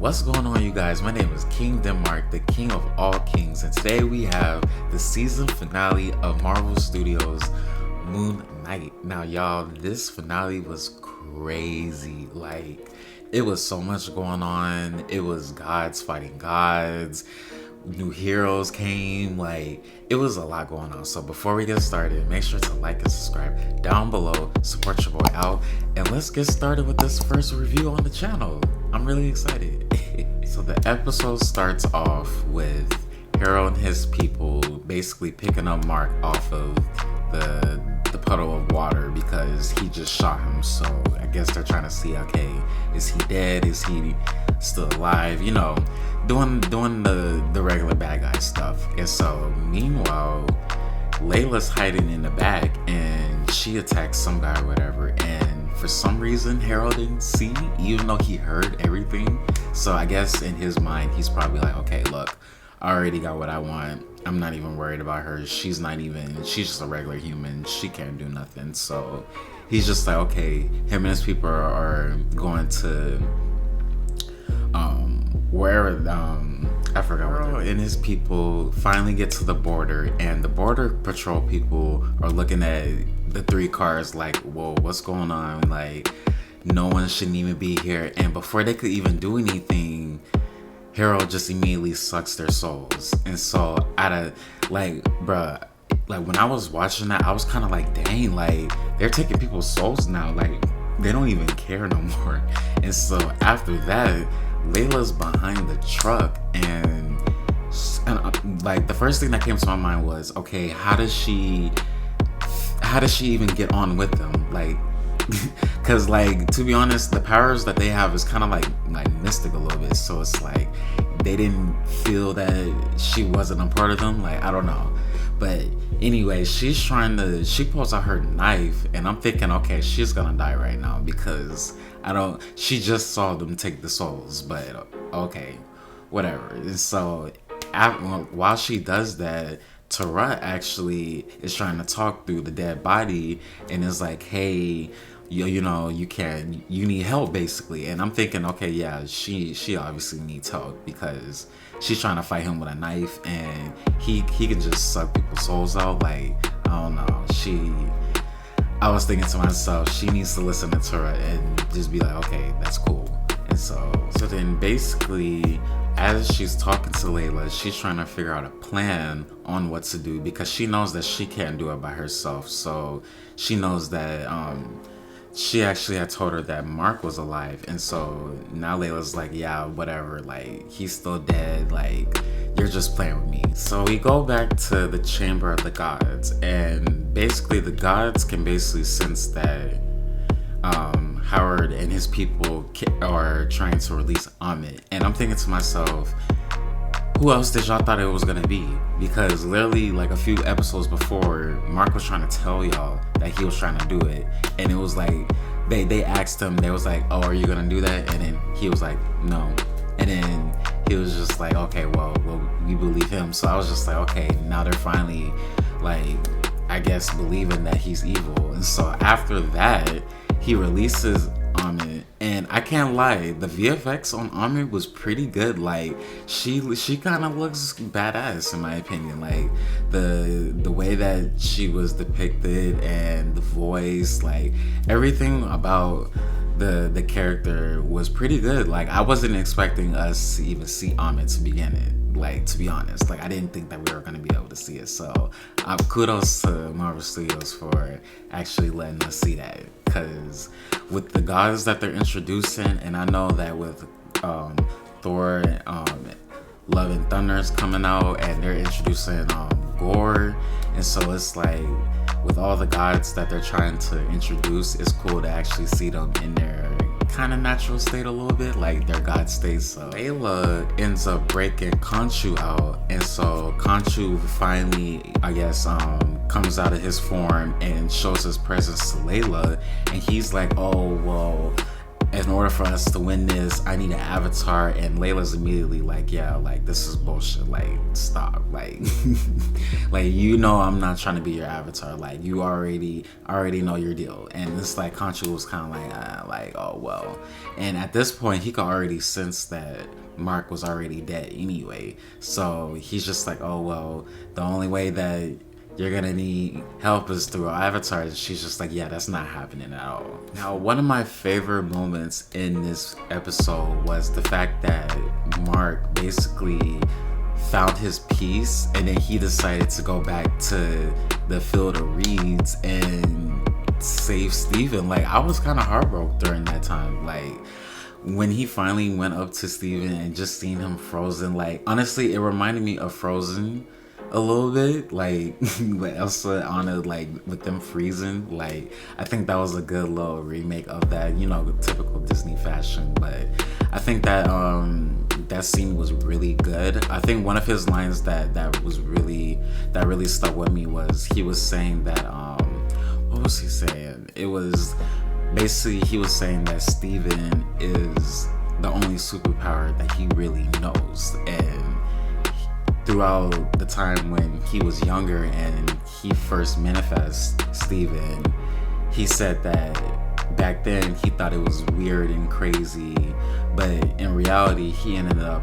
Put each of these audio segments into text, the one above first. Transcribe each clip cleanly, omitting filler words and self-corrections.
What's going on, you guys? My name is King.Denmark, the king of all kings, and today we have the season finale of Marvel Studios' Moon Knight. Now, y'all, this finale was crazy. Like, it was so much going on. It was gods fighting gods. New heroes came. Like, it was a lot going on. So before we get started, make sure to like and subscribe down below. Support your boy out. And let's get started with this first review on the channel. I'm really excited. So the episode starts off with Harold and his people basically picking up Mark off of the puddle of water because he just shot him. So I guess they're trying to see, okay, is he dead? Is he still alive? You know, doing the regular bad guy stuff. And so meanwhile, Layla's hiding in the back and she attacks some guy or whatever, and for some reason Harold didn't see, even though he heard everything. So I guess in his mind he's probably like, okay, look, I already got what I want. I'm not even worried about her. She's just a regular human. She can't do nothing. So he's just like, okay, him and his people are going to wherever I forgot where. And his people finally get to the border, and the border patrol people are looking at the three cars like, whoa, what's going on? Like, no one shouldn't even be here. And before they could even do anything, Harold just immediately sucks their souls. And so out of like, bruh, like when I was watching that, I was kind of like, dang, like they're taking people's souls now. Like they don't even care no more. And so after that, Layla's behind the truck, and like the first thing that came to my mind was, okay, how does she even get on with them? Like, because like, to be honest, the powers that they have is kind of like mystic a little bit. So it's like they didn't feel that she wasn't a part of them. Like, I don't know. But anyway, she pulls out her knife, and I'm thinking, okay, she's gonna die right now because she just saw them take the souls. But okay, whatever. And so while she does that, Tara actually is trying to talk through the dead body and is like, hey, you know, you need help basically. And I'm thinking, okay, yeah, she obviously needs help because she's trying to fight him with a knife, and he can just suck people's souls out. Like, I don't know, I was thinking to myself, she needs to listen to Tara and just be like, okay, that's cool. And so then basically, as she's talking to Layla, she's trying to figure out a plan on what to do because she knows that she can't do it by herself. So she knows that she actually had told her that Mark was alive. And so now Layla's like, yeah, whatever, like he's still dead, like you're just playing with me. So we go back to the chamber of the gods, and basically the gods can basically sense that Howard and his people are trying to release Amit. And I'm thinking to myself, who else did y'all thought it was gonna be? Because literally like a few episodes before, Mark was trying to tell y'all that he was trying to do it, and it was like they asked him, they was like, oh, are you gonna do that? And then he was like, no. And then he was just like, okay, well we believe him. So I was just like, okay, now they're finally like, I guess, believing that he's evil. And so after that, he releases Amit, and I can't lie, the VFX on Amit was pretty good. Like she kind of looks badass in my opinion. Like the way that she was depicted and the voice, like everything about the character was pretty good. Like I wasn't expecting us to even see Amit to begin it. Like, to be honest, like I didn't think that we were gonna be able to see it. So kudos to Marvel Studios for actually letting us see that, because with the gods that they're introducing, and I know that with Thor, Love and Thunder is coming out, and they're introducing Gore, and so it's like with all the gods that they're trying to introduce, it's cool to actually see them in their kind of natural state a little bit, like their god state. So Layla ends up breaking Khonshu out, and so Khonshu finally, I guess, comes out of his form and shows his presence to Layla, and he's like, oh well, in order for us to win this, I need an avatar. And Layla's immediately like, yeah, like, this is bullshit. Like, stop. Like, like, you know, I'm not trying to be your avatar. Like, you already know your deal. And it's like, Khonshu was kind of like, oh, well. And at this point, he could already sense that Mark was already dead anyway. So he's just like, oh, well, the only way that you're gonna need help is through our avatars. She's just like, yeah, that's not happening at all. Now, one of my favorite moments in this episode was the fact that Mark basically found his peace, and then he decided to go back to the field of reeds and save Steven. Like, I was kind of heartbroken during that time. Like, when he finally went up to Steven and just seen him frozen, like, honestly, it reminded me of Frozen a little bit, like with Elsa and Anna, like with them freezing. Like, I think that was a good little remake of that, you know, typical Disney fashion. But I think that that scene was really good. I think one of his lines that really stuck with me was he was saying that what was he saying? It was basically, he was saying that Steven is the only superpower that he really knows. And throughout the time when he was younger and he first manifested Steven, he said that back then he thought it was weird and crazy, but in reality he ended up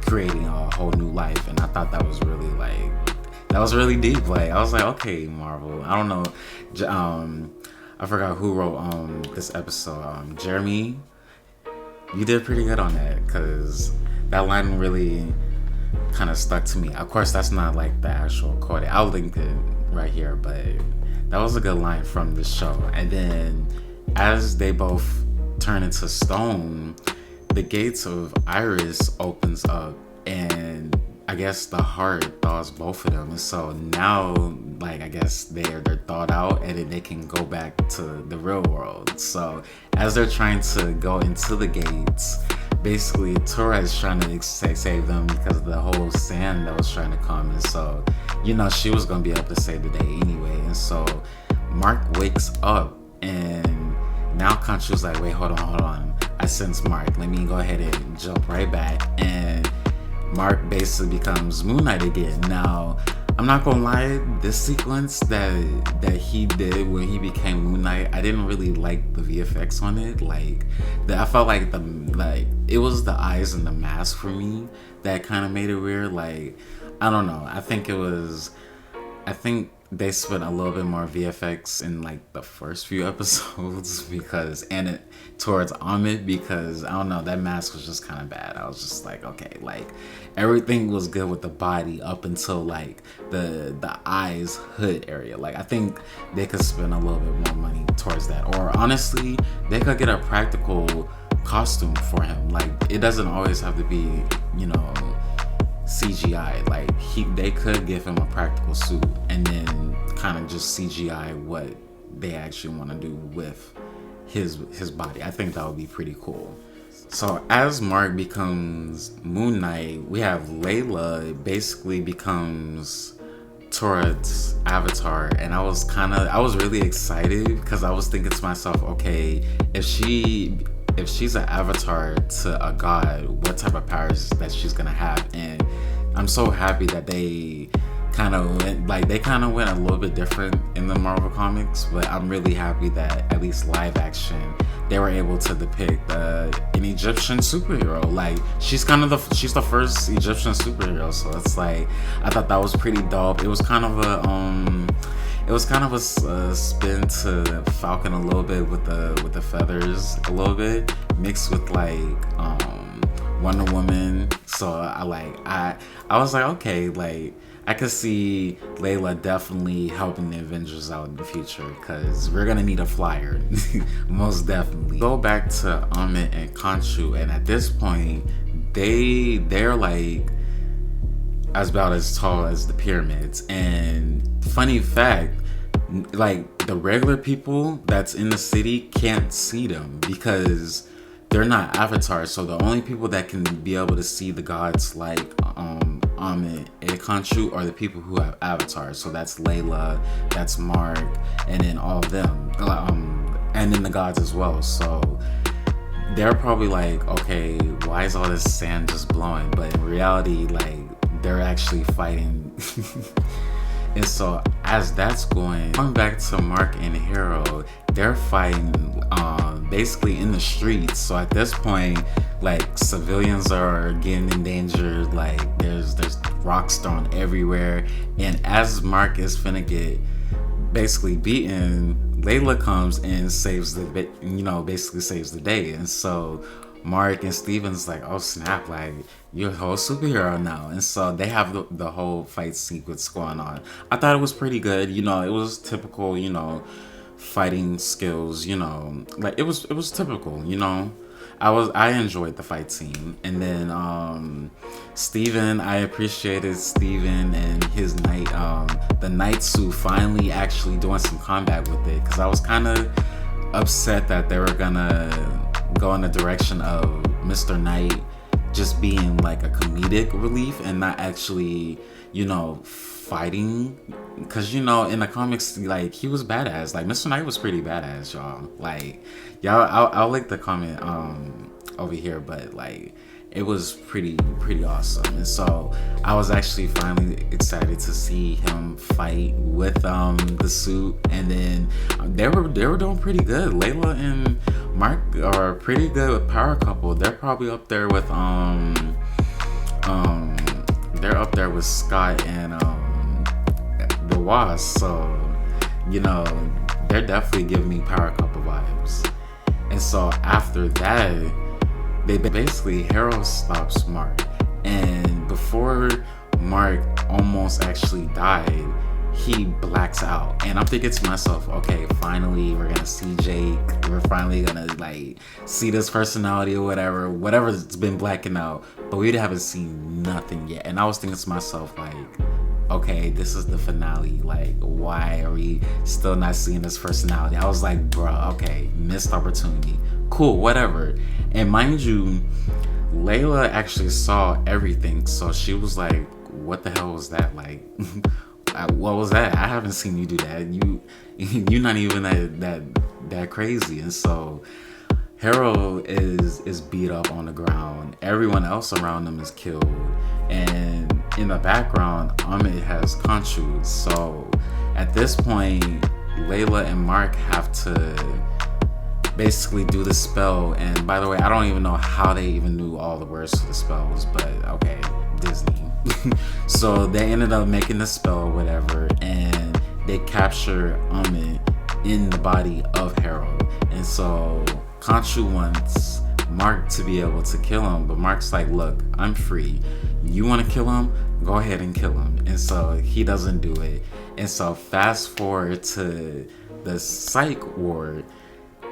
creating a whole new life. And I thought that was really deep. Like, I was like, okay, Marvel. I don't know, I forgot who wrote this episode. Jeremy, you did pretty good on that, because that line really kind of stuck to me. Of course, that's not like the actual quote. I'll link it right here, but that was a good line from the show. And then as they both turn into stone, the gates of Iris opens up, and I guess the heart thaws both of them. And so now, like, I guess they're thawed out, and then they can go back to the real world. So as they're trying to go into the gates, basically Tora is trying to save them because of the whole sand that was trying to come. And so, you know, she was going to be able to save the day anyway. And so Mark wakes up, and now Khonshu's like, wait, hold on. I sense Mark. Let me go ahead and jump right back. And Mark basically becomes Moon Knight again. Now, I'm not gonna lie, this sequence that he did when he became Moon Knight, I didn't really like the VFX on it. Like, I felt like it was the eyes and the mask for me that kind of made it weird. Like, I don't know. I think they spent a little bit more VFX in like the first few episodes towards Amit, because I don't know, that mask was just kind of bad. I was just like, okay, like everything was good with the body up until like the eyes hood area. Like, I think they could spend a little bit more money towards that, or honestly they could get a practical costume for him. Like, it doesn't always have to be, you know, CGI. Like, they could give him a practical suit and then kind of just CGI what they actually want to do with his body. I think that would be pretty cool. So as Mark becomes Moon Knight, we have Layla basically becomes Torad's avatar, and I was really excited because I was thinking to myself, okay, if she's an avatar to a god, what type of powers that she's gonna have? And I'm so happy that they kind of went a little bit different in the Marvel comics, but I'm really happy that at least live action they were able to depict an Egyptian superhero. Like, she's the first Egyptian superhero, so it's like, I thought that was pretty dope. It was kind of a spin to Falcon a little bit with the feathers a little bit mixed with like Wonder Woman. So I was like, okay, like I could see Layla definitely helping the Avengers out in the future, because we're gonna need a flyer. Most definitely. Go back to Amit and Khonshu, and at this point they're like about as tall as the pyramids. And funny fact, like, the regular people that's in the city can't see them because they're not avatars. So the only people that can be able to see the gods like Amit and Khonshu are the people who have avatars. So that's Layla, that's Mark, and then all of them, and then the gods as well. So they're probably like, okay, why is all this sand just blowing? But in reality, like, they're actually fighting. And so as that's going back to Mark and Harold, they're fighting basically in the streets. So at this point, like, civilians are getting endangered. Like, there's rocks thrown everywhere. And as Mark is finna get basically beaten, Layla comes and saves basically saves the day. And so Mark and Steven's like, oh snap, like, you're a whole superhero now. And so they have the whole fight sequence going on. I thought it was pretty good. It was typical, fighting skills, like it was typical, I enjoyed the fight scene. And then Steven, I appreciated Steven and his the night suit finally actually doing some combat with it, because I was kind of upset that they were gonna go in the direction of Mr. Knight just being like a comedic relief and not actually, fighting. Because, in the comics, like, he was badass. Like, Mr. Knight was pretty badass, y'all. Like, y'all, I'll link the comment over here, but, like, it was pretty awesome. And so I was actually finally excited to see him fight with the suit. And then they were doing pretty good. Layla and Mark are a pretty good power couple. They're probably up there with Scott and the Wasp. So they're definitely giving me power couple vibes. And so after that, they basically, Harold stops Mark, and before Mark almost actually died, he blacks out. And I'm thinking to myself, okay, finally we're gonna see Jake. We're finally gonna like see this personality or whatever's been blacking out, but we haven't seen nothing yet. And I was thinking to myself, like, okay, this is the finale. Like, why are we still not seeing this personality? I was like, bruh, okay, missed opportunity. Cool, whatever. And mind you, Layla actually saw everything, so she was like, what the hell was that? Like, what was that? I haven't seen you do that. You're not even that crazy. And so Harold is beat up on the ground. Everyone else around him is killed. And in the background, Amit has Khonshu. So at this point, Layla and Mark have to basically do the spell. And by the way, I don't even know how they even knew all the words to the spells, but okay, Disney. So they ended up making the spell or whatever, and they capture Amit in the body of Harold. And so Khonshu wants Mark to be able to kill him, but Mark's like, look, I'm free. You want to kill him? Go ahead and kill him. And so he doesn't do it. And so fast forward to the psych ward.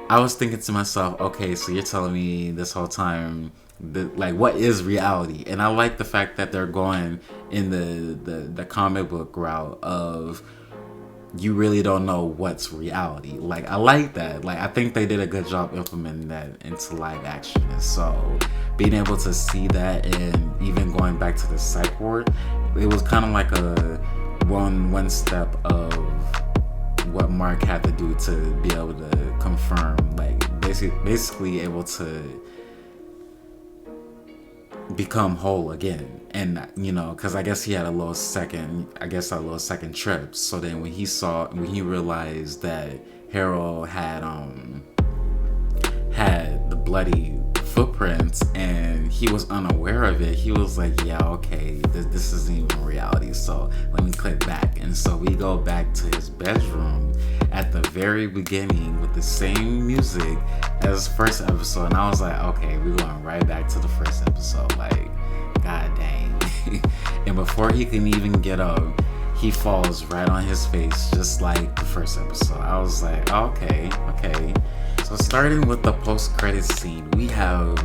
I was thinking to myself, okay, so you're telling me this whole time like, what is reality? And I like the fact that they're going in the comic book route of, you really don't know what's reality. Like, I like that. Like, I think they did a good job implementing that into live action. And so being able to see that, and even going back to the psych ward, it was kind of like a one step of what Mark had to do to be able to confirm, like, basically able to become whole again. And because I guess he had a little second trip. So then when he realized that Harold had the bloody footprints and he was unaware of it, he was like, yeah, okay, this isn't even reality, so let me click back. And so we go back to his bedroom at the very beginning with the same music as first episode, and I was like, okay, we're going right back to the first episode. Like, god dang. And before he can even get up, he falls right on his face, just like the first episode. I was like, okay. So starting with the post-credits scene, we have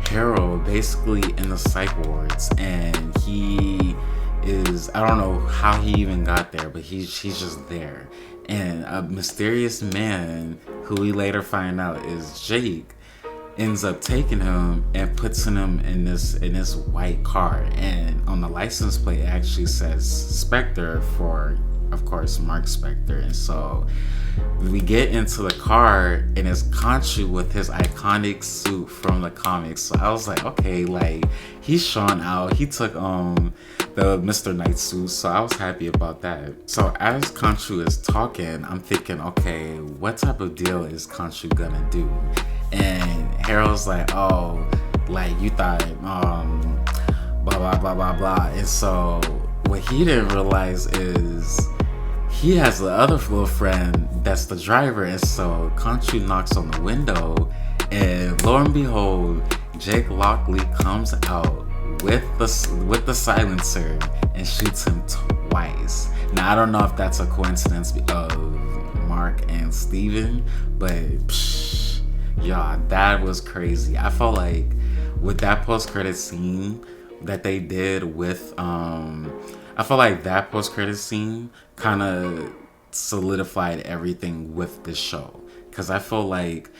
Harold basically in the psych wards, and he is, I don't know how he even got there, but he's just there. And a mysterious man, who we later find out is Jake, ends up taking him and puts him in this white car, and on the license plate it actually says Spectre for of course, Mark Spector. And so we get into the car, and it's Khonshu with his iconic suit from the comics. So I was like, okay, like, he's Sean out. He took the Mr. Knight suit, so I was happy about that. So as Khonshu is talking, I'm thinking, okay, what type of deal is Khonshu gonna do? And Harold's like, oh, like, you thought, blah, blah, blah, blah, blah. And so what he didn't realize is he has the other little friend that's the driver. And so Khonshu knocks on the window, and lo and behold, Jake Lockley comes out with the silencer and shoots him twice. Now, I don't know if that's a coincidence of Mark and Steven, but yeah, that was crazy. I felt like with that post-credit scene that they did with I feel like that post-credit scene kind of solidified everything with this show, because I feel like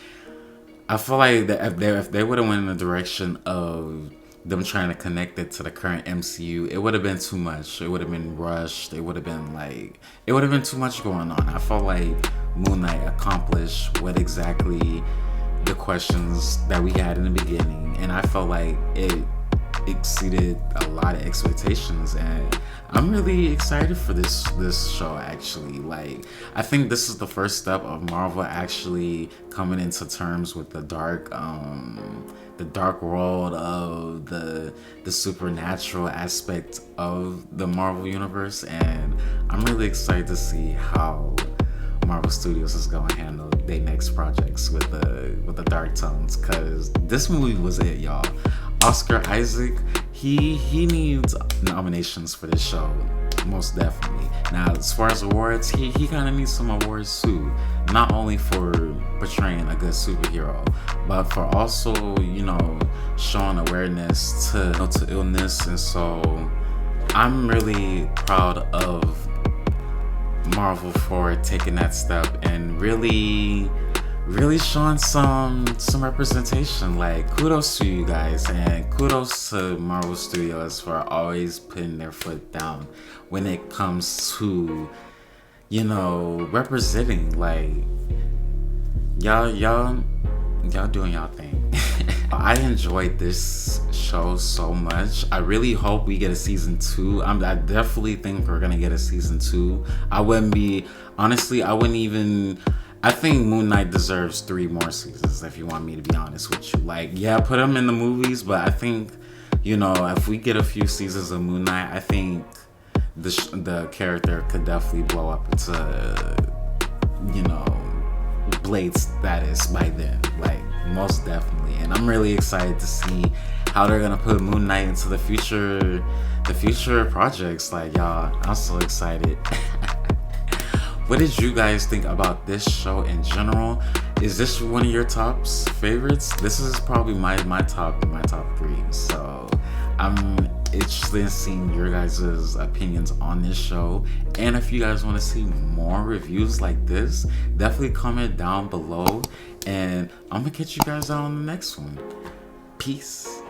that if they would have went in the direction of them trying to connect it to the current MCU, it would have been too much. It would have been rushed. It would have been too much going on. I felt like Moon Knight accomplished what exactly the questions that we had in the beginning, and I felt like it exceeded a lot of expectations, and I'm really excited for this show. Actually, like, I think this is the first step of Marvel actually coming into terms with the dark world of the supernatural aspect of the Marvel universe, and I'm really excited to see how Marvel Studios is gonna handle their next projects with the dark tones, because this movie was it, y'all. Oscar Isaac, he needs nominations for this show, most definitely. Now, as far as awards, he kind of needs some awards too, not only for portraying a good superhero, but for also, you know, showing awareness to illness. And so I'm really proud of Marvel for taking that step and really showing some representation. Like, kudos to you guys, and kudos to Marvel Studios for always putting their foot down when it comes to, you know, representing. Like, y'all doing y'all thing. I enjoyed this show so much. I really hope we get a season 2. I definitely think we're gonna get a season 2. I think Moon Knight deserves 3 more seasons, if you want me to be honest with you. Like, yeah, put him in the movies, but I think, you know, if we get a few seasons of Moon Knight, I think the character could definitely blow up into, you know, Blade status by then. Like, most definitely. And I'm really excited to see how they're gonna put Moon Knight into the future projects. Like, y'all, I'm so excited. What did you guys think about this show in general? Is this one of your favorites? This is probably my top 3. So I'm interested in seeing your guys' opinions on this show. And if you guys want to see more reviews like this, definitely comment down below. And I'm gonna catch you guys out on the next one. Peace.